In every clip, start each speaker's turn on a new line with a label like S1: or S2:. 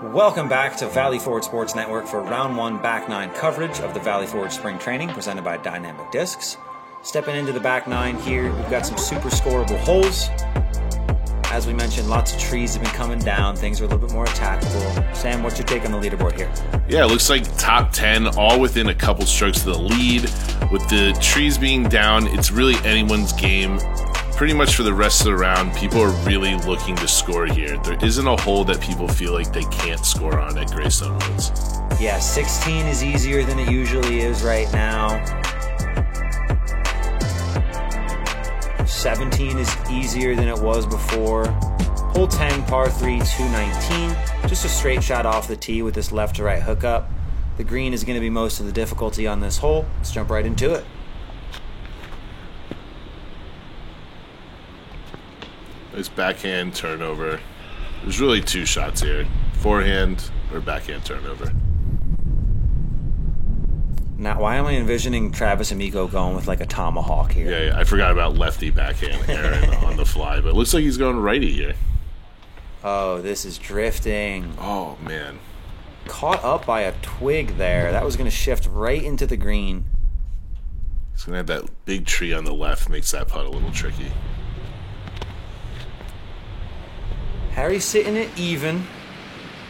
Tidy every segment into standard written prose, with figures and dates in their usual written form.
S1: Welcome back to Valley Forge Sports Network for Round 1 Back 9 coverage of the Valley Forge Spring Training presented by Dynamic Discs. Stepping into the back 9 here, we've got some super scoreable holes. As we mentioned, lots of trees have been coming down. Things are a little bit more attackable. Sam, what's your take on the leaderboard here?
S2: Yeah, it looks like top 10, all within a couple strokes of the lead. With the trees being down, it's really anyone's game. Pretty much for the rest of the round, people are really looking to score here. There isn't a hole that people feel like they can't score on at Greystone Woods.
S1: Yeah, 16 is easier than it usually is right now. 17 is easier than it was before. Hole 10, par 3, 219. Just a straight shot off the tee with this left to right hookup. The green is going to be most of the difficulty on this hole. Let's jump right into it.
S2: Nice backhand turnover. There's really two shots here. Forehand or backhand turnover.
S1: Now, why am I envisioning Travis Amico going with like a tomahawk here?
S2: Yeah, I forgot about lefty backhand Aaron on the fly, but it looks like he's going righty here.
S1: Oh, this is drifting.
S2: Oh, man.
S1: Caught up by a twig there. That was going to shift right into the green.
S2: He's going to have that big tree on the left, makes that putt a little tricky.
S1: Harry's sitting it even.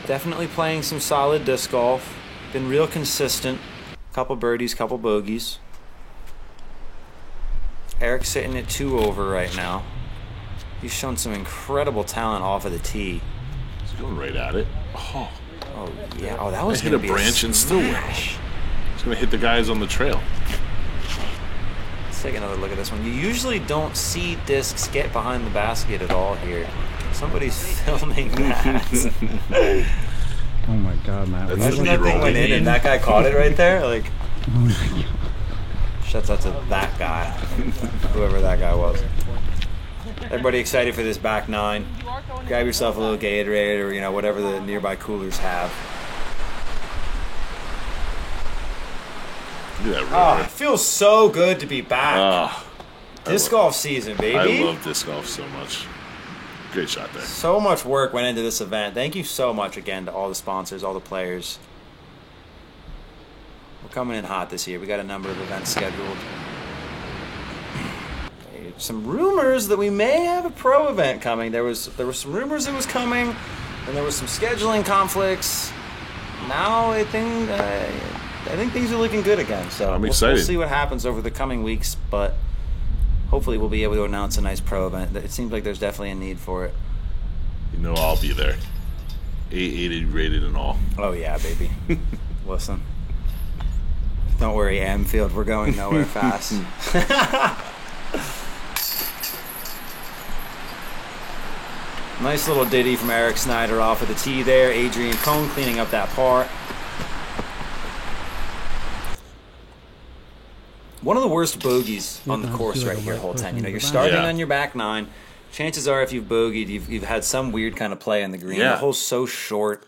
S1: Definitely playing some solid disc golf. Been real consistent. Couple birdies, couple bogeys. Eric's sitting at 2 over right now. He's shown some incredible talent off of the tee.
S2: He's going right at it. Oh
S1: yeah. Oh, that was
S2: hit
S1: going to
S2: a
S1: be
S2: branch
S1: a
S2: and still win. He's going to hit the guys on the trail.
S1: Let's take another look at this one. You usually don't see discs get behind the basket at all here. Somebody's filming that.
S3: Oh my God, Matt.
S1: Imagine that thing went in and that guy caught it right there. Like,
S3: oh my God.
S1: Shouts out to that guy, whoever that guy was. Everybody excited for this back 9. Grab yourself a little Gatorade or whatever the nearby coolers have.
S2: Look at that
S1: Oh,
S2: river.
S1: it feels so good to be back.
S2: Oh,
S1: Disc golf season, baby.
S2: I love disc golf so much. Great shot there.
S1: So much work went into this event. Thank you so much again to all the sponsors, all the players. We're coming in hot this year. We got a number of events scheduled. Some rumors that we may have a pro event coming. There were some rumors it was coming, and there was some scheduling conflicts. Now I think things are looking good again. So
S2: I'm excited.
S1: We'll see what happens over the coming weeks, but hopefully we'll be able to announce a nice pro event. It seems like there's definitely a need for it.
S2: You know I'll be there. 880 rated and all.
S1: Oh yeah, baby. Listen. Don't worry, Amfield. We're going nowhere fast. Nice little ditty from Eric Snyder off of the tee there. Adrian Cohn cleaning up that par. One of the worst bogeys on the course right here, hole 10. You're starting on your back 9. Chances are if you've bogeyed, you've had some weird kind of play in the green.
S2: Yeah.
S1: The hole's so short.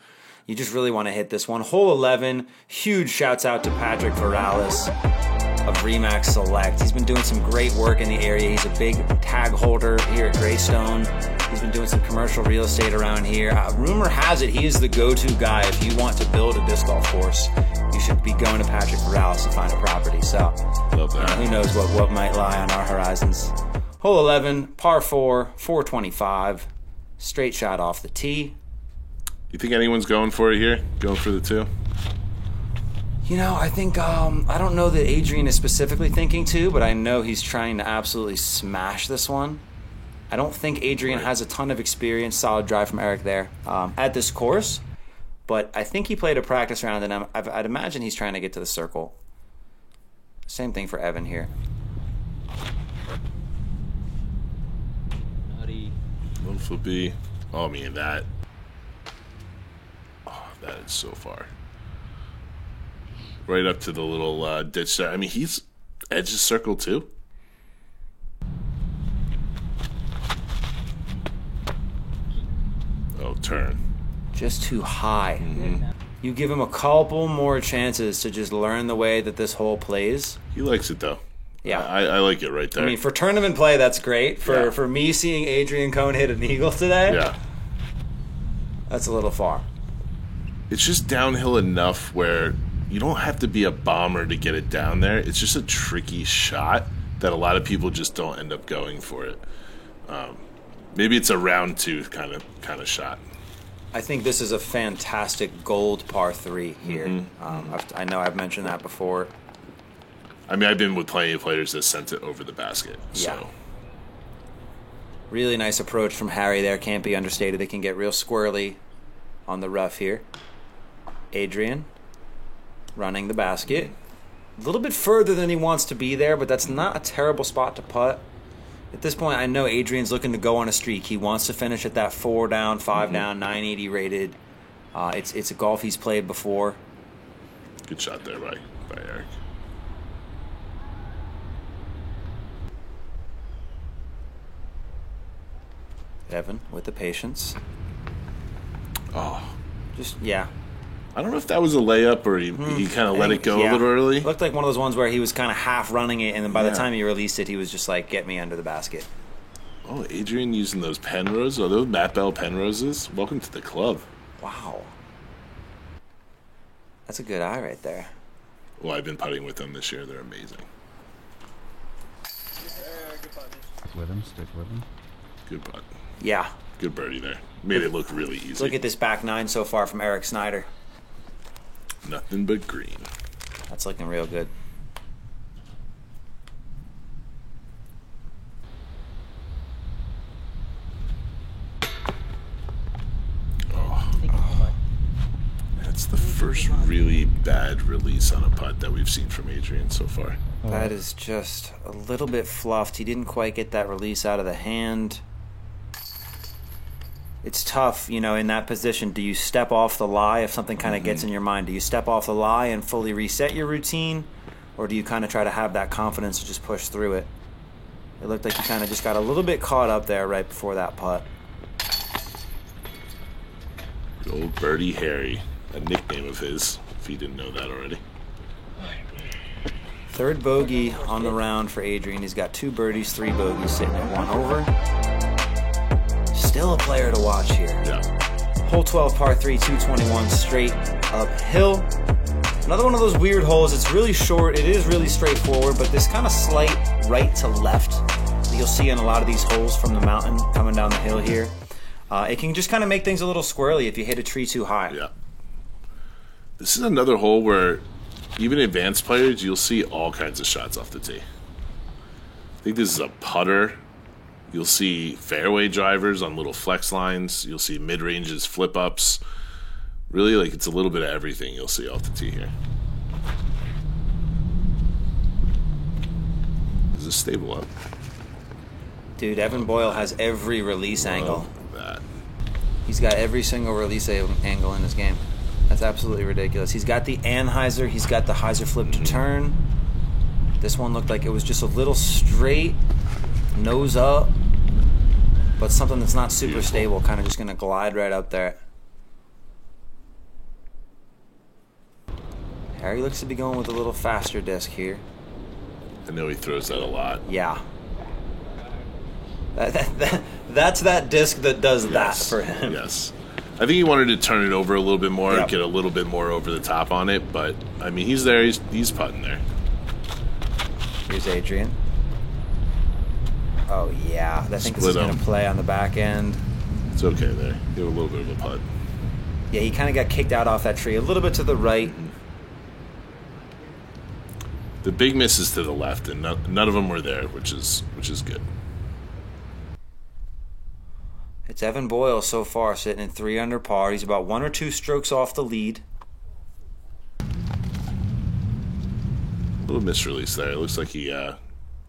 S1: You just really want to hit this one. Hole 11, huge shouts out to Patrick Varales of Remax Select. He's been doing some great work in the area. He's a big tag holder here at Greystone. He's been doing some commercial real estate around here. Rumor has it he is the go-to guy if you want to build a disc golf course. You should be going to Patrick Varales to find a property. So,
S2: Love that.
S1: who knows what might lie on our horizons. Hole 11, par 4, 425. Straight shot off the tee.
S2: You think anyone's going for it here? Going for the 2?
S1: I think, I don't know that Adrian is specifically thinking 2, but I know he's trying to absolutely smash this one. I don't think Adrian has a ton of experience, solid drive from Eric there, at this course, but I think he played a practice round, and I'd imagine he's trying to get to the circle. Same thing for Evan here.
S2: One flip B. Oh, man, that. Oh, that is so far. Right up to the little ditch there. I mean, he's edge of circle too. Oh, turn.
S1: Just too high. You give him a couple more chances to just learn the way that this hole plays.
S2: He likes it though.
S1: Yeah.
S2: I like it right there.
S1: I mean, for tournament play, that's great. For me seeing Adrian Cohn hit an eagle today,
S2: yeah.
S1: That's a little far.
S2: It's just downhill enough where you don't have to be a bomber to get it down there. It's just a tricky shot that a lot of people just don't end up going for it. Maybe it's a round 2 kind of shot.
S1: I think this is a fantastic gold par 3 here. I know I've mentioned that before.
S2: I mean, I've been with plenty of players that sent it over the basket. So.
S1: Yeah. Really nice approach from Harry there. Can't be understated. It can get real squirrely on the rough here. Adrian running the basket. A little bit further than he wants to be there, but that's not a terrible spot to putt. At this point, I know Adrian's looking to go on a streak. He wants to finish at that 4 down, 5 down, 980 rated. It's a golf he's played before.
S2: Good shot there by Eric.
S1: Evan with the patience.
S2: Oh.
S1: Just, yeah.
S2: I don't know if that was a layup or he kind of let it go a little early.
S1: Looked like one of those ones where he was kind of half running it, and then by the time he released it, he was just like, get me under the basket.
S2: Oh, Adrian using those Penrose. Oh, those Matt Bell Penroses. Welcome to the club.
S1: Wow. That's a good eye right there.
S2: Well, I've been putting with them this year. They're amazing.
S3: With him, stick with him.
S2: Good putt.
S1: Yeah.
S2: Good birdie there. Made it look really easy.
S1: Look at this back 9 so far from Eric Snyder.
S2: Nothing but green.
S1: That's looking real good.
S2: That's the first really bad release on a putt that we've seen from Adrian so far.
S1: That is just a little bit fluffed. He didn't quite get that release out of the hand. It's tough, you know, in that position. Do you step off the lie if something kind of gets in your mind? Do you step off the lie and fully reset your routine? Or do you kind of try to have that confidence to just push through it? It looked like he kind of just got a little bit caught up there right before that putt.
S2: Good old Birdie Harry. A nickname of his, if you didn't know that already.
S1: Third bogey on the round for Adrian. He's got 2 birdies, 3 bogeys, sitting at 1 over. Still a player to watch here.
S2: Yeah.
S1: Hole 12, par 3, 221 straight uphill. Another one of those weird holes. It's really short. It is really straightforward, but this kind of slight right to left that you'll see in a lot of these holes from the mountain coming down the hill here. It can just kind of make things a little squirrely if you hit a tree too high.
S2: Yeah. This is another hole where even advanced players, you'll see all kinds of shots off the tee. I think this is a putter. You'll see fairway drivers on little flex lines. You'll see mid-ranges, flip-ups. Really, like, it's a little bit of everything you'll see off the tee here. Is this stable up?
S1: Dude, Evan Boyle has every release angle.
S2: That.
S1: He's got every single release angle in his game. That's absolutely ridiculous. He's got the Anheuser. He's got the Heiser flip to turn. This one looked like it was just a little straight, nose up, but something that's not super stable, kind of just going to glide right up there. Harry looks to be going with a little faster disc here.
S2: I know he throws that a lot.
S1: Yeah. That's that disc that does that for him.
S2: Yes. I think he wanted to turn it over a little bit more,
S1: Yep.
S2: get a little bit more over the top on it, but, I mean, he's there. He's putting there.
S1: Here's Adrian. Oh, yeah. I think this is
S2: Split
S1: going
S2: him.
S1: to play on the back end.
S2: It's okay there. Give a little bit of a putt.
S1: Yeah, he kind of got kicked out off that tree a little bit to the right.
S2: The big miss is to the left, and none of them were there, which is good.
S1: It's Evan Boyle so far sitting in 3 under par. He's about 1 or 2 strokes off the lead.
S2: A little misrelease there. It looks like he,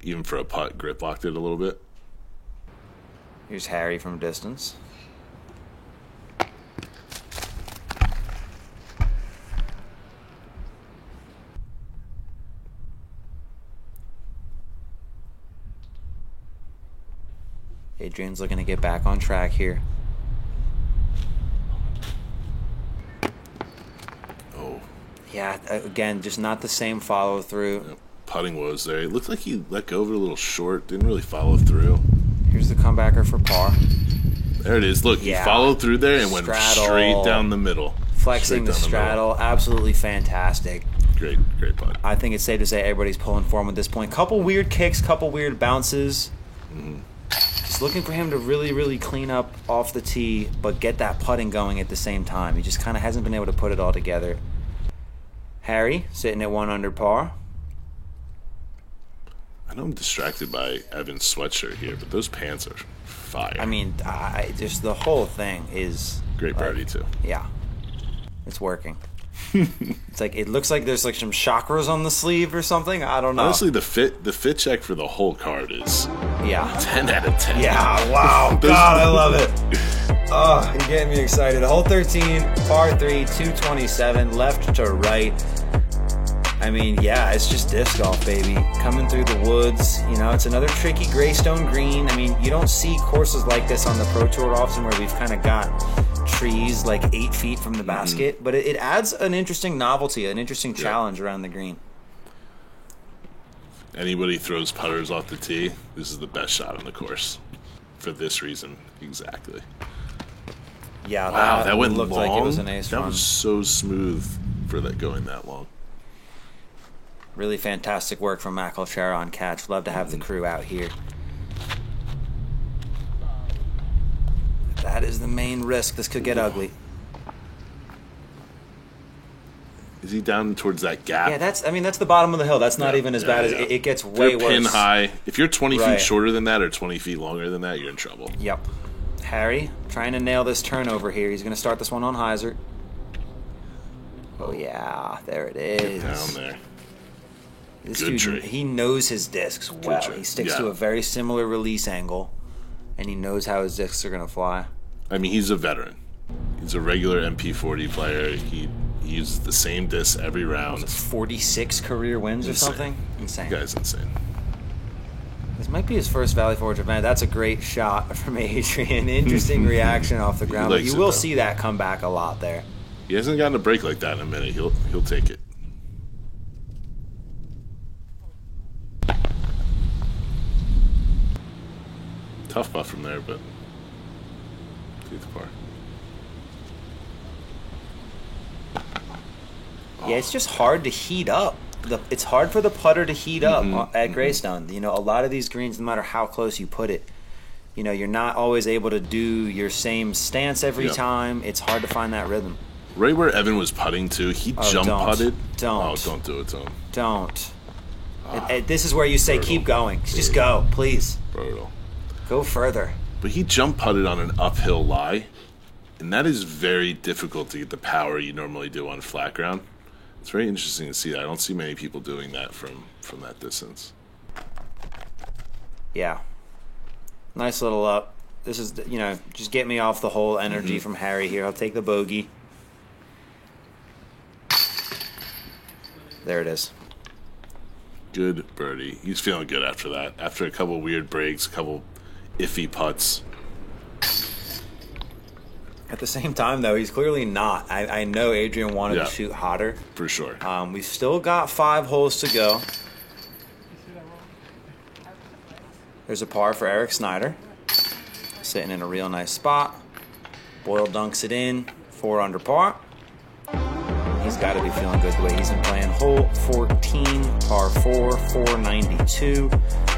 S2: even for a putt, grip locked it a little bit.
S1: Here's Harry from distance. Adrian's looking to get back on track here.
S2: Oh.
S1: Yeah, again, just not the same follow through.
S2: Yeah, putting woes there. It looked like he let go of it a little short. Didn't really follow through.
S1: Here's the comebacker for par.
S2: There it is. Look, he followed through there and went straight down the middle.
S1: Flexing the straddle. Absolutely fantastic.
S2: Great putt.
S1: I think it's safe to say everybody's pulling for him at this point. Couple weird kicks, couple weird bounces. Just looking for him to really, really clean up off the tee, but get that putting going at the same time. He just kind of hasn't been able to put it all together. Harry, sitting at 1 under par.
S2: I know I'm distracted by Evan's sweatshirt here, but those pants are fire.
S1: I mean, just the whole thing is...
S2: Great birdie, too.
S1: Yeah. It's working. It's like, it looks like there's like some chakras on the sleeve or something. I don't know.
S2: Honestly, the fit check for the whole card is 10 out of 10.
S1: Yeah, wow. God, I love it. Oh, you're getting me excited. Hole 13, par 3, 227, left to right. I mean, yeah, it's just disc golf, baby. Coming through the woods. You know, it's another tricky Greystone green. I mean, you don't see courses like this on the Pro Tour often where we've kind of got trees like 8 feet from the basket, but it adds an interesting novelty, an interesting challenge around the green.
S2: Anybody throws putters off the tee, this is the best shot on the course for this reason exactly.
S1: Yeah,
S2: wow, that went
S1: looked
S2: long.
S1: Like it was an ace
S2: that
S1: run.
S2: Was so smooth for that going that long.
S1: Really fantastic work from Matt Colchera on catch. Love to have the crew out here. That is the main risk. This could get ugly.
S2: Is he down towards that gap?
S1: Yeah, that's the bottom of the hill. That's not even as bad as it gets way worse.
S2: Pin high. If you're 20 feet shorter than that or 20 feet longer than that, you're in trouble.
S1: Yep. Harry trying to nail this turnover here. He's going to start this one on hyzer. Oh yeah, there it is.
S2: Get down there.
S1: This dude, he knows his discs well. He sticks to a very similar release angle, and he knows how his discs are going to fly.
S2: I mean, he's a veteran. He's a regular MP40 player. He uses the same disc every round.
S1: 46 career wins or something? Insane.
S2: The guy's insane.
S1: This might be his first Valley Forge event. That's a great shot from Adrian. Interesting reaction off the ground. But you will see that come back a lot there.
S2: He hasn't gotten a break like that in a minute. He'll take it. Tough putt from there, but take the par.
S1: Yeah, it's just hard to heat up. It's hard for the putter to heat up at Greystone. You know, a lot of these greens, no matter how close you put it, you know, you're not always able to do your same stance every time. It's hard to find that rhythm.
S2: Right where Evan was putting to, he jump putted.
S1: Don't
S2: do it to him.
S1: Don't. This is where you say, keep going. Just go, please.
S2: Brutal.
S1: Go further.
S2: But he jump putted on an uphill lie, and that is very difficult to get the power you normally do on flat ground. It's very interesting to see that. I don't see many people doing that from that distance.
S1: Yeah. Nice little up. This is, you know, just get me off the whole energy from Harry here. I'll take the bogey. There it is.
S2: Good birdie. He's feeling good after that. After a couple weird breaks, a couple iffy putts.
S1: At the same time, though, he's clearly not. I know Adrian wanted to shoot hotter.
S2: For sure.
S1: We've still got 5 holes to go. There's a par for Eric Snyder. Sitting in a real nice spot. Boyle dunks it in. 4 under par. He's got to be feeling good the way he's been playing. Hole 14, par 4, 492.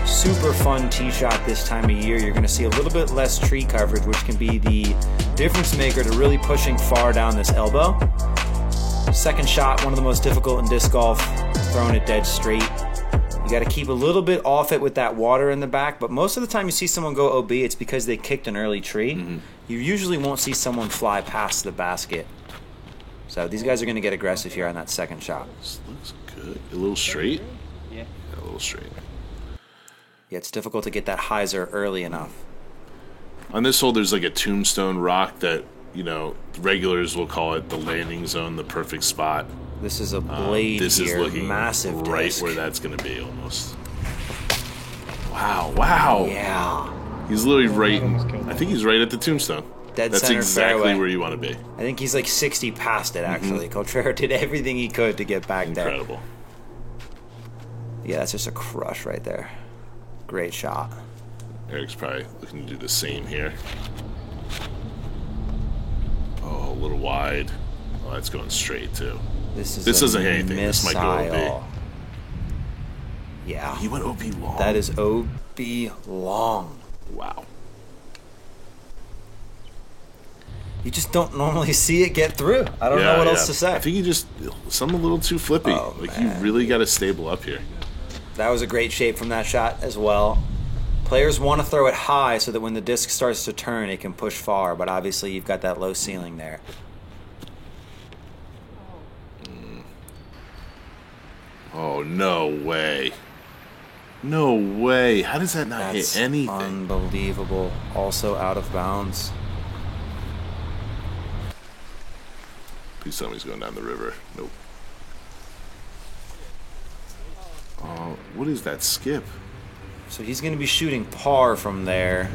S1: Super fun tee shot this time of year. You're going to see a little bit less tree coverage, which can be the difference maker to really pushing far down this elbow. Second shot, one of the most difficult in disc golf, throwing it dead straight. You got to keep a little bit off it with that water in the back, but most of the time you see someone go OB, it's because they kicked an early tree. You usually won't see someone fly past the basket. So these guys are going to get aggressive here on that second shot.
S2: This looks good. A little straight? Yeah. A little straight.
S1: Yeah, it's difficult to get that hyzer early enough.
S2: On this hole, there's like a tombstone rock that, you know, regulars will call it the landing zone, the perfect spot.
S1: This is a blade
S2: this
S1: here,
S2: is looking
S1: massive
S2: right
S1: disc.
S2: where that's going to be almost. Wow.
S1: Yeah.
S2: He's literally right. I think he's right at the tombstone.
S1: That's
S2: exactly
S1: fairway.
S2: Where you want to be.
S1: I think he's like 60 past it, actually. Coltrera did everything he could to get back there.
S2: Incredible.
S1: Yeah, that's just a crush right there. Great shot.
S2: Eric's probably looking to do the same here. little wide. Oh, that's going straight too.
S1: This
S2: doesn't hit anything. This might go OB.
S1: Yeah.
S2: He went OB long.
S1: That is OB long.
S2: Wow.
S1: You just don't normally see it get through. I don't know what else to say.
S2: I think he just some a little too flippy. Like you really got to stable up here.
S1: That was a great shape from that shot as well. Players want to throw it high so that when the disc starts to turn, it can push far. But obviously, you've got that low ceiling there.
S2: Oh, no way. No way. How does that not hit anything?
S1: Unbelievable. Also out of bounds.
S2: Please tell me he's going down the river. Nope. What is that skip?
S1: So he's going to be shooting par from there.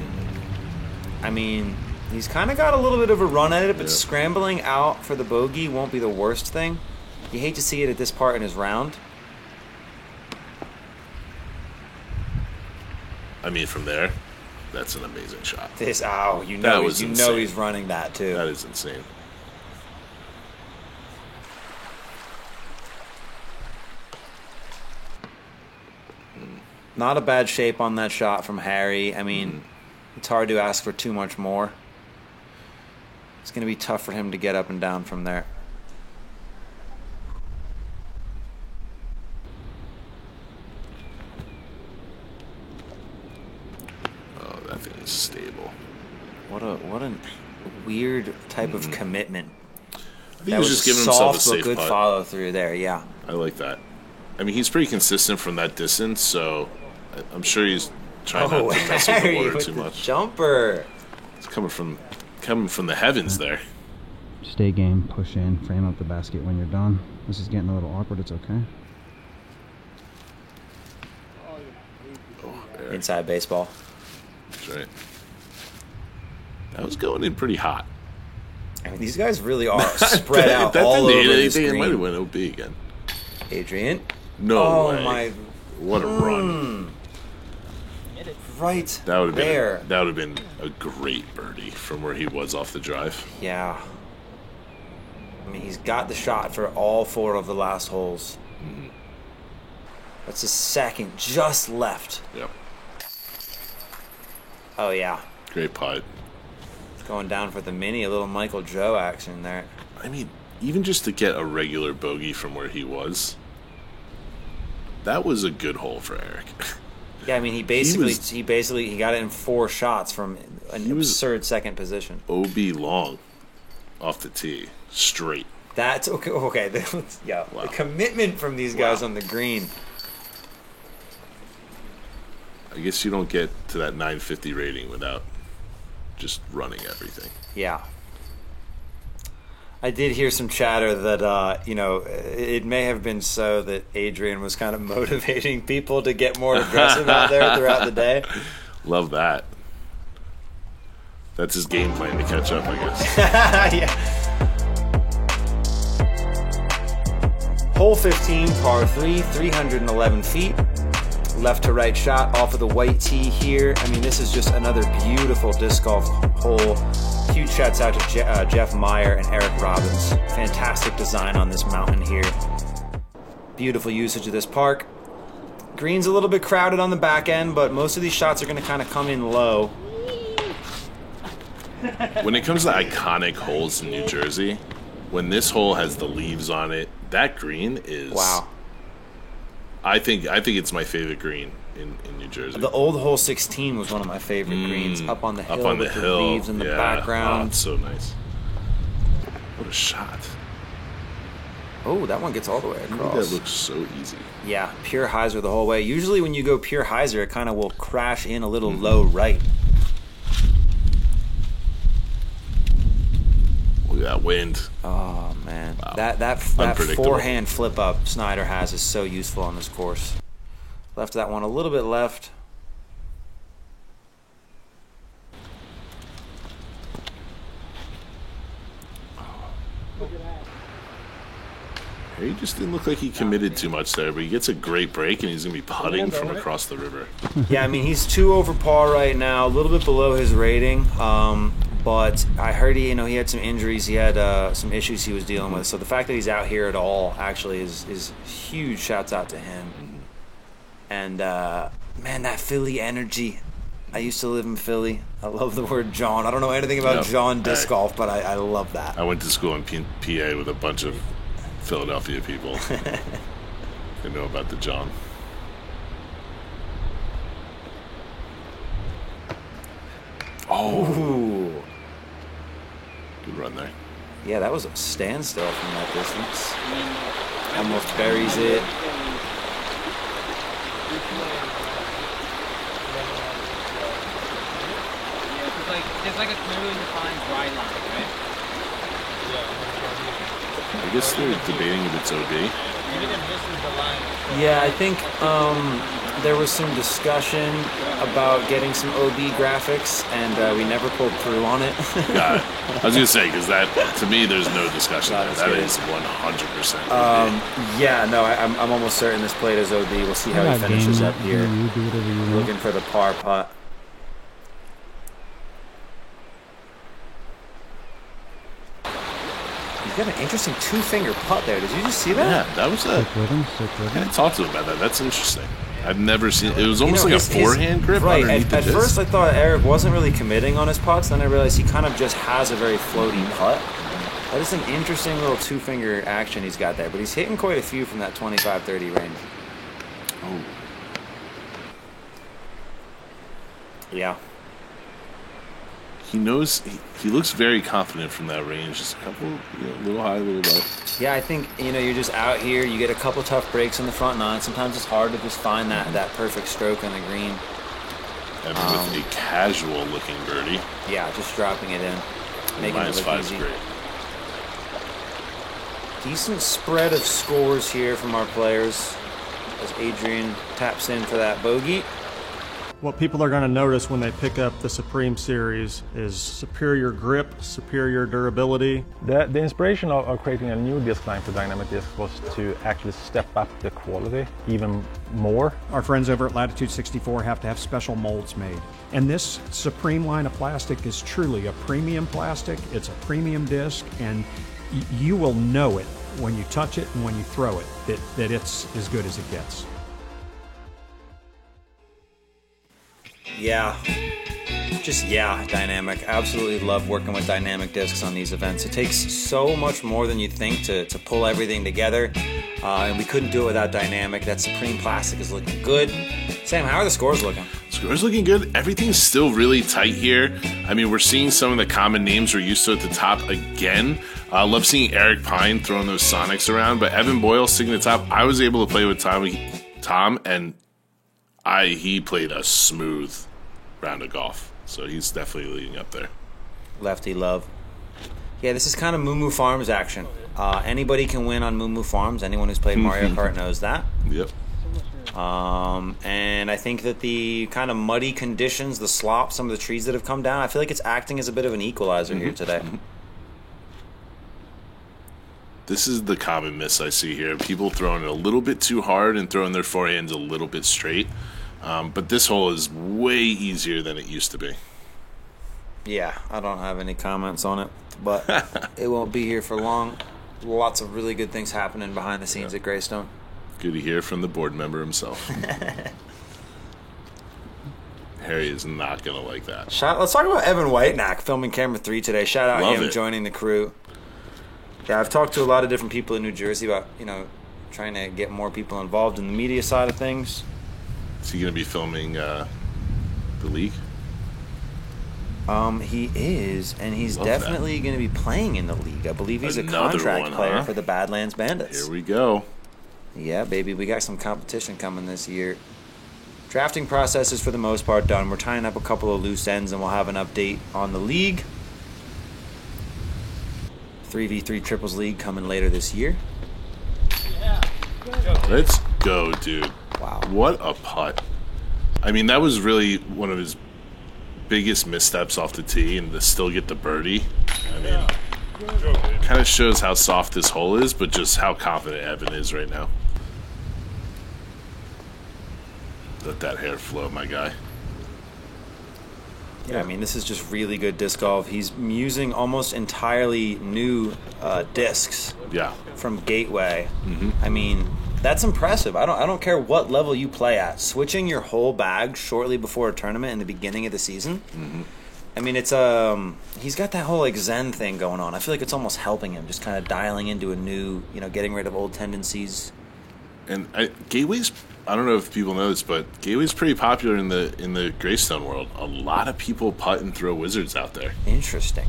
S1: I mean, he's kind of got a little bit of a run at it, but scrambling out for the bogey won't be the worst thing. You hate to see it at this part in his round.
S2: I mean, from there, that's an amazing shot.
S1: He's running that too.
S2: That is insane.
S1: Not a bad shape on that shot from Harry. I mean, it's hard to ask for too much more. It's going to be tough for him to get up and down from there.
S2: Oh, that thing is stable.
S1: What a weird type of commitment.
S2: I think he was just giving himself a safe
S1: good
S2: putt.
S1: Follow through there. Yeah.
S2: I like that. I mean, he's pretty consistent from that distance, so I'm sure he's trying not to mess with the water too much.
S1: Jumper.
S2: It's coming from the heavens there.
S3: Stay game, push in, frame up the basket when you're done. This is getting a little awkward. It's okay.
S1: Inside baseball.
S2: That's right. That was going in pretty hot.
S1: I mean, these guys really are spread out all over the screen.
S2: It might have went OB again.
S1: Adrian.
S2: No way.
S1: My.
S2: What a run.
S1: Right
S2: that would have
S1: there.
S2: That would have been a great birdie from where he was off the drive.
S1: Yeah. I mean, he's got the shot for all 4 of the last holes.
S2: Mm-hmm.
S1: That's a second just left.
S2: Yep.
S1: Oh, yeah.
S2: Great putt.
S1: Going down for the mini, a little Michael Joe action there.
S2: I mean, even just to get a regular bogey from where he was, that was a good hole for Eric.
S1: Yeah, I mean, he basically got it in 4 shots from an absurd second position.
S2: OB long off the tee, straight.
S1: That's okay. Okay, yeah, wow. The commitment from these guys on the green.
S2: I guess you don't get to that 950 rating without just running everything.
S1: Yeah. I did hear some chatter that, it may have been so that Adrian was kind of motivating people to get more aggressive out there throughout the day.
S2: Love that. That's his game plan to catch up, I guess.
S1: Yeah. Hole 15, par 3, 311 feet. Left to right shot off of the white tee here. I mean, this is just another beautiful disc golf hole. Huge shouts out to Jeff Meyer and Eric Robbins. Fantastic design on this mountain here. Beautiful usage of this park. Green's a little bit crowded on the back end, but most of these shots are going to kind of come in low.
S2: When it comes to iconic holes in New Jersey, when this hole has the leaves on it, that green is...
S1: Wow.
S2: I think it's my favorite green in New Jersey.
S1: The old hole 16 was one of my favorite greens. Up on the hill with the leaves in the background.
S2: Oh, it's so nice. What a shot.
S1: Oh, that one gets all the way across.
S2: That looks so easy.
S1: Yeah, pure hyzer the whole way. Usually when you go pure hyzer, it kind of will crash in a little low right.
S2: Look at that wind.
S1: Oh, man.
S2: Wow.
S1: That forehand flip up Snyder has is so useful on this course. Left that one a little bit left.
S2: He just didn't look like he committed too much there, but he gets a great break and he's going to be putting from across the river.
S1: Yeah, I mean, he's 2 over par right now, a little bit below his rating. But I heard he had some injuries. He had some issues he was dealing with. So the fact that he's out here at all actually is huge. Shouts out to him. And man, that Philly energy. I used to live in Philly. I love the word John. I don't know anything about John disc golf, but I love that.
S2: I went to school in PA with a bunch of Philadelphia people. They know about the John.
S1: Oh.
S2: Good run there.
S1: Yeah, that was a standstill from that distance. Almost buries it.
S4: There's like a clearly defined dry line, right?
S2: I guess they're debating if it's OB.
S1: Yeah, I think there was some discussion about getting some OB graphics, and we never pulled through on it.
S2: Got it. I was going to say, because that, to me, there's no discussion there. That is 100% OB.
S1: Yeah, no, I'm almost certain this plate is OB. We'll see how he finishes up here. Looking for the par putt. He's got an interesting two-finger putt there. Did you just see that?
S2: Yeah, that was a... I talked to him about that. That's interesting. I've never seen... It was almost like a forehand grip underneath the disc.
S1: At first, I thought Eric wasn't really committing on his putts. Then I realized he kind of just has a very floaty putt. That is an interesting little two-finger action he's got there. But he's hitting quite a few from that 25-30 range.
S2: Oh.
S1: Yeah.
S2: He knows, he looks very confident from that range. Just a couple, a little high, a little low.
S1: Yeah, I think, you're just out here. You get a couple tough breaks on the front nine. Sometimes it's hard to just find that perfect stroke on the green.
S2: And with a casual-looking birdie.
S1: Yeah, just dropping it in. Making it look easy.
S2: Great.
S1: Decent spread of scores here from our players as Adrian taps in for that bogey.
S5: What people are going to notice when they pick up the Supreme Series is superior grip, superior durability.
S6: The inspiration of creating a new disc line for Dynamic Disc was to actually step up the quality even more.
S7: Our friends over at Latitude 64 have to have special molds made. And this Supreme line of plastic is truly a premium plastic. It's a premium disc, and you will know it when you touch it and when you throw it, that it's as good as it gets.
S1: Yeah, Dynamic. Absolutely love working with Dynamic discs on these events. It takes so much more than you'd think to pull everything together, and we couldn't do it without Dynamic. That Supreme plastic is looking good. Sam, how are the scores looking?
S2: Scores looking good. Everything's still really tight here. I mean, we're seeing some of the common names we're used to at the top again. Love seeing Eric Pine throwing those Sonics around, but Evan Boyle sitting at the top. I was able to play with Tom and he played a smooth round of golf, so he's definitely leading up there.
S1: Lefty love. Yeah, this is kind of Moo Moo Farms action. Anybody can win on Moo Moo Farms. Anyone who's played Mario Kart knows that.
S2: Yep.
S1: And I think that the kind of muddy conditions, the slop, some of the trees that have come down, I feel like it's acting as a bit of an equalizer here today.
S2: This is the common miss I see here. People throwing it a little bit too hard and throwing their forehands a little bit straight. But this hole is way easier than it used to be.
S1: Yeah, I don't have any comments on it, but it won't be here for long. Lots of really good things happening behind the scenes at Greystone.
S2: Good to hear from the board member himself. Harry is not going to like that.
S1: Let's talk about Evan Whitenack filming camera 3 today. Shout out him joining the crew. Yeah, I've talked to a lot of different people in New Jersey about, trying to get more people involved in the media side of things.
S2: Is he going to be filming the league?
S1: He is, and he's definitely going to be playing in the league. I believe he's a contract player for the Badlands Bandits.
S2: Here we go.
S1: Yeah, baby, we got some competition coming this year. Drafting process is for the most part done. We're tying up a couple of loose ends, and we'll have an update on the league. 3v3 Triples League coming later this year.
S2: Let's go, dude.
S1: Wow.
S2: What a putt. I mean, that was really one of his biggest missteps off the tee, and to still get the birdie. I mean, kind of shows how soft this hole is, but just how confident Evan is right now. Let that hair flow, my guy.
S1: Yeah, I mean, this is just really good disc golf. He's using almost entirely new discs from Gateway. I mean, that's impressive. I don't care what level you play at. Switching your whole bag shortly before a tournament in the beginning of the season. I mean, it's he's got that whole like Zen thing going on. I feel like it's almost helping him, just kind of dialing into a new, getting rid of old tendencies.
S2: And Gateway's, I don't know if people know this, but Gateway's pretty popular in the Greystone world. A lot of people putt and throw Wizards out there.
S1: Interesting.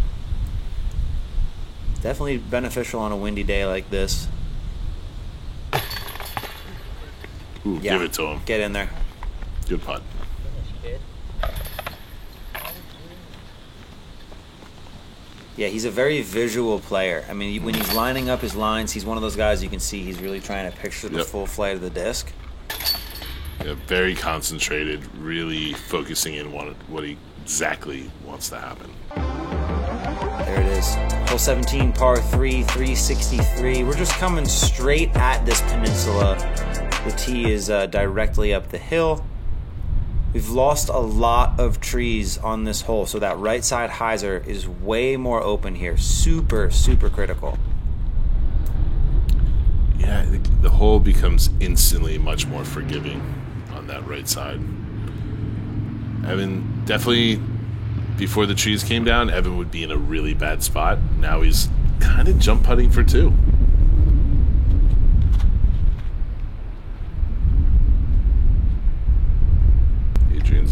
S1: Definitely beneficial on a windy day like this.
S2: Ooh, give it to him.
S1: Get in there.
S2: Good putt.
S1: Yeah, he's a very visual player. I mean, when he's lining up his lines, he's one of those guys you can see he's really trying to picture the full flight of the disc.
S2: Yeah, very concentrated, really focusing in on what he exactly wants to happen.
S1: There it is. Hole 17, par 3, 363. We're just coming straight at this peninsula. The tee is directly up the hill. We've lost a lot of trees on this hole, so that right side hyzer is way more open here. Super, super critical.
S2: Yeah, the hole becomes instantly much more forgiving on that right side. Evan, definitely, before the trees came down, Evan would be in a really bad spot. Now he's kind of jump putting for 2.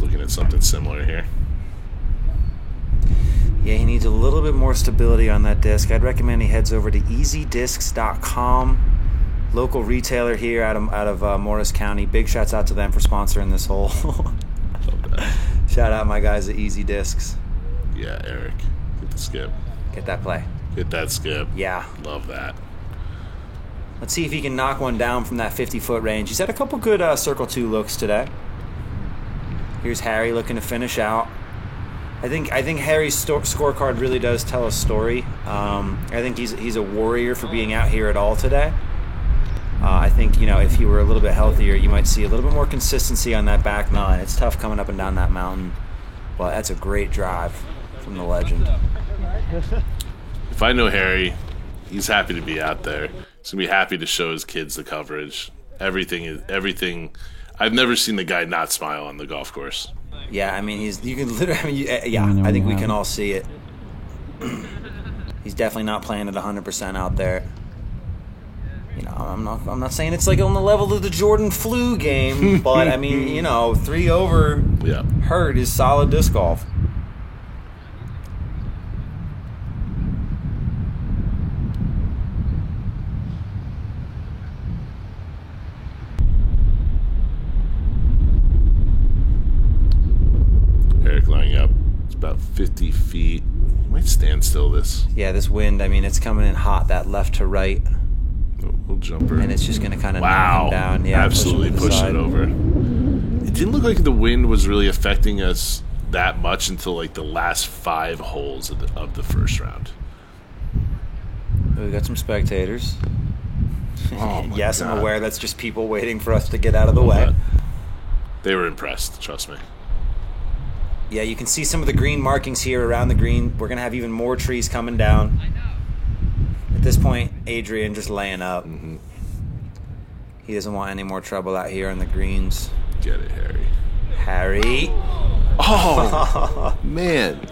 S2: Looking at something similar here.
S1: Yeah, he needs a little bit more stability on that disc. I'd recommend he heads over to EasyDiscs.com, local retailer here out of Morris County. Big shouts out to them for sponsoring this hole. Shout out my guys at Easy Discs.
S2: Yeah, Eric, get the skip.
S1: Get that play.
S2: Get that skip.
S1: Yeah.
S2: Love that.
S1: Let's see if he can knock one down from that 50-foot range. He's had a couple good Circle 2 looks today. Here's Harry looking to finish out. I think Harry's scorecard really does tell a story. I think he's a warrior for being out here at all today. I think if he were a little bit healthier, you might see a little bit more consistency on that back nine. It's tough coming up and down that mountain, but that's a great drive from the legend.
S2: If I know Harry, he's happy to be out there. He's gonna be happy to show his kids the coverage. Everything. I've never seen the guy not smile on the golf course.
S1: Yeah, I mean, you can literally, I think we can all see it. He's definitely not playing at 100% out there. I'm not saying it's like on the level of the Jordan Flu game, but I mean, 3 over hurt is solid disc golf.
S2: Lining up, it's about 50 feet. You might stand still this.
S1: Yeah, this wind, I mean, it's coming in hot, that left to right.
S2: Little jumper.
S1: And it's just going to kind of knock him down. Yeah,
S2: absolutely push it over. It didn't look like the wind was really affecting us that much until like the last 5 holes of the first round.
S1: We got some spectators.
S2: Oh
S1: yes,
S2: God.
S1: I'm aware that's just people waiting for us to get out of the way.
S2: They were impressed, trust me.
S1: Yeah, you can see some of the green markings here around the green. We're going to have even more trees coming down. At this point, Adrian just laying up.
S2: Mm-hmm.
S1: He doesn't want any more trouble out here on the greens.
S2: Get it, Harry.
S1: Harry.
S2: Oh, man.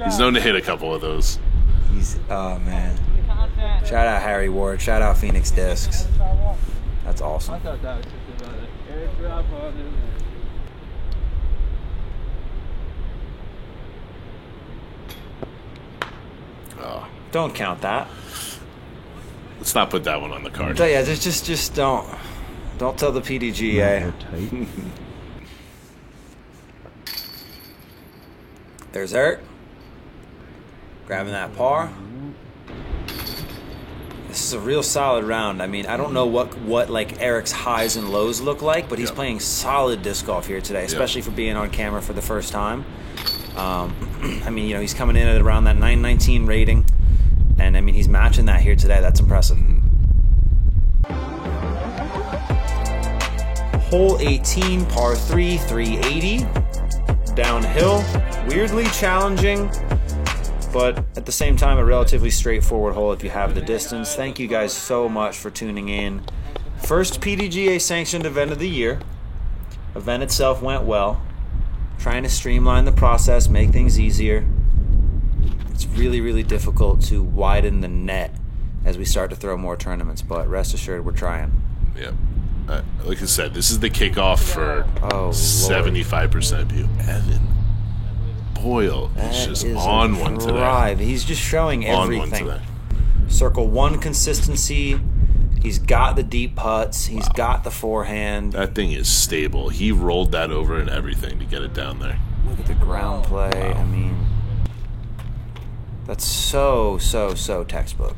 S2: He's known to hit a couple of those.
S1: Oh, man. Shout out Harry Ward. Shout out Phoenix Discs. That's awesome.
S4: I thought that was just about it. Airdrop on it.
S2: Oh.
S1: Don't count that.
S2: Let's not put that one on the card.
S1: Yeah, just don't tell the PDGA. There's Eric grabbing that par. This is a real solid round. I mean, I don't know what like Eric's highs and lows look like, but he's playing solid disc golf here today, especially for being on camera for the first time. I mean, he's coming in at around that 919 rating, and I mean, he's matching that here today. That's impressive. Hole 18, par 3, 380, downhill. weirdly challenging, but at the same time, a relatively straightforward hole if you have the distance. Thank you guys so much for tuning in. First PDGA sanctioned event of the year. Event itself went well. Trying to streamline the process, make things easier. It's really, really difficult to widen the net as we start to throw more tournaments, but rest assured we're trying.
S2: Yeah. Like I said, this is the kickoff for 75% of you. Evan Boyle is just on one today.
S1: He's just showing everything.
S2: On one today.
S1: Circle 1 consistency. He's got the deep putts. He's got the forehand.
S2: That thing is stable. He rolled that over and everything to get it down there.
S1: Look at the ground play. Wow. I mean, that's so textbook.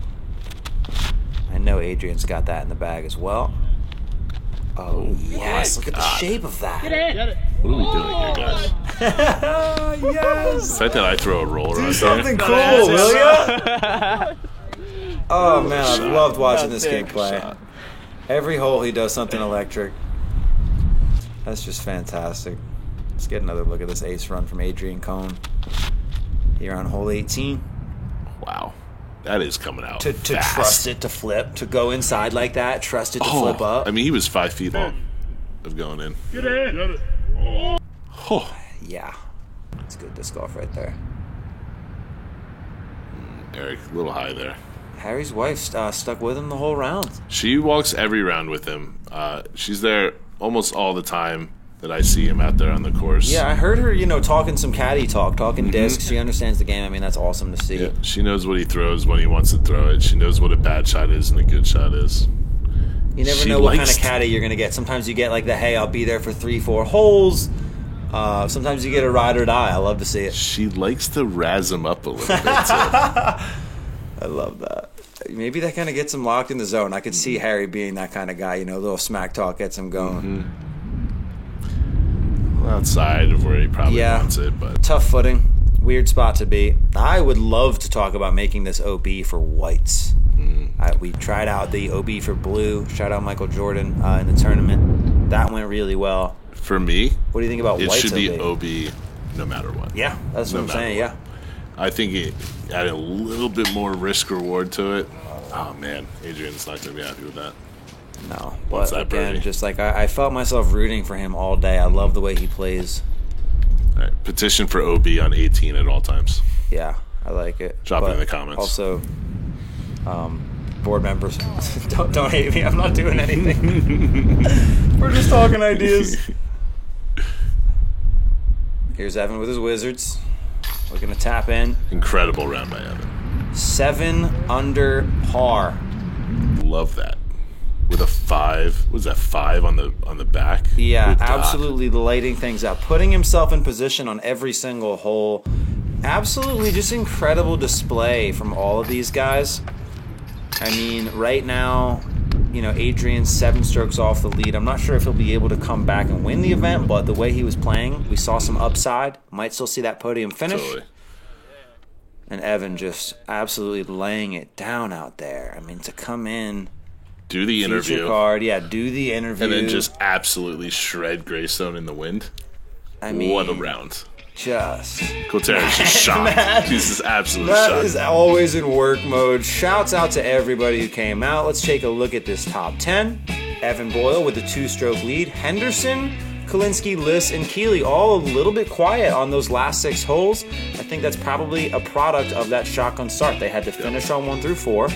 S1: I know Adrian's got that in the bag as well. Oh, yes. Look at the shape of that.
S2: What are we doing here, guys?
S1: Yes.
S2: The fact that I throw a roller
S1: Do
S2: out
S1: something
S2: there.
S1: cool, will ya? Oh, man, I've loved watching this kid play. Every hole he does something electric. That's just fantastic. Let's get another look at this ace run from Adrian Cohn here on hole 18.
S2: Wow. That is coming out
S1: To
S2: fast.
S1: trust it to flip, to go inside like that, trust it to flip up.
S2: I mean, he was 5 feet long of going in.
S8: Get it.
S2: Oh.
S1: Yeah. It's good disc golf right there.
S2: Eric, a little high there.
S1: Harry's wife stuck with him the whole round.
S2: She walks every round with him. She's there almost all the time that I see him out there on the course.
S1: Yeah, I heard her, talking some caddy talk, talking discs. She understands the game. I mean, that's awesome to see.
S2: Yeah, she knows what he throws when he wants to throw it. She knows what a bad shot is and a good shot is.
S1: You never know what kind of caddy you're going to get. Sometimes you get like the, hey, I'll be there for 3-4 holes. Sometimes you get a ride or die. I love to see it.
S2: She likes to razz him up a little bit, too.
S1: I love that. Maybe that kind of gets him locked in the zone. I could see Harry being that kind of guy. A little smack talk gets him going.
S2: Outside of where he probably wants it, but
S1: tough footing, weird spot to be. I would love to talk about making this OB for whites. We tried out the OB for blue. Shout out Michael Jordan in the tournament. That went really well.
S2: For me,
S1: what do you think about
S2: it
S1: whites?
S2: It should be OB no matter what.
S1: Yeah, that's what I'm saying. Yeah,
S2: I think it added a little bit more risk reward to it. Oh man, Adrian's not going to be happy with that.
S1: No, but again, just like I felt myself rooting for him all day. I love the way he plays.
S2: All right, petition for OB on 18 at all times.
S1: Yeah, I like it.
S2: Drop it in the comments.
S1: Also, board members, don't hate me. I'm not doing anything. We're just talking ideas. Here's Evan with his Wizards. Looking to tap in.
S2: Incredible round by Evan.
S1: 7 under par.
S2: Love that. With a 5, was that 5 on the back?
S1: Yeah, absolutely lighting things up, putting himself in position on every single hole. Absolutely, just incredible display from all of these guys. I mean, right now, Adrian's 7 strokes off the lead. I'm not sure if he'll be able to come back and win the event, but the way he was playing, we saw some upside. Might still see that podium finish.
S2: Totally.
S1: And Evan just absolutely laying it down out there. I mean, to come in.
S2: Do the interview.
S1: Do the interview.
S2: And then just absolutely shred Greystone in the wind.
S1: I mean,
S2: what a round.
S1: Just.
S2: Coulter's just shocked. He's just absolutely shocked.
S1: That is always in work mode. Shouts out to everybody who came out. Let's take a look at this top 10. Evan Boyle with the 2-stroke lead. Henderson, Kalinsky, Liss, and Keeley all a little bit quiet on those last 6 holes. I think that's probably a product of that shotgun start. They had to finish on 1 through 4.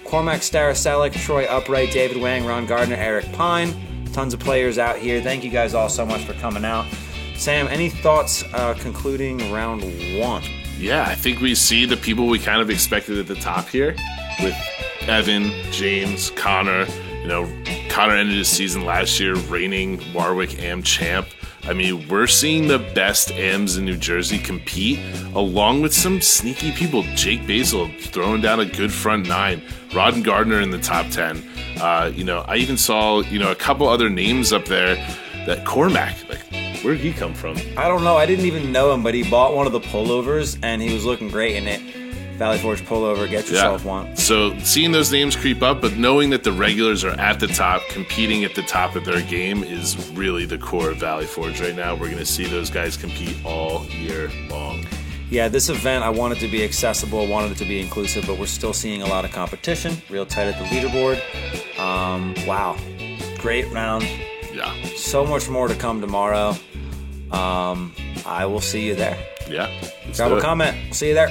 S1: Cormac Staroselic, Troy Upright, David Wang, Ron Gardner, Eric Pine. Tons of players out here. Thank you guys all so much for coming out. Sam, any thoughts concluding round 1?
S2: Yeah, I think we see the people we kind of expected at the top here with Evan, James, Connor. Connor ended his season last year reigning Warwick Am champ. I mean, we're seeing the best AMs in New Jersey compete, along with some sneaky people. Jake Basil throwing down a good front 9. Ron Gardner in the top 10. I even saw, a couple other names up there. That Cormac, where did he come from?
S1: I don't know. I didn't even know him, but he bought one of the pullovers, and he was looking great in it. Valley Forge pullover, get yourself one.
S2: So seeing those names creep up, but knowing that the regulars are at the top, competing at the top of their game is really the core of Valley Forge right now. We're going to see those guys compete all year long.
S1: Yeah, this event, I wanted to be accessible, wanted it to be inclusive, but we're still seeing a lot of competition, real tight at the leaderboard. Wow, great round.
S2: Yeah.
S1: So much more to come tomorrow. I will see you there.
S2: Yeah.
S1: Drop a comment. See you there.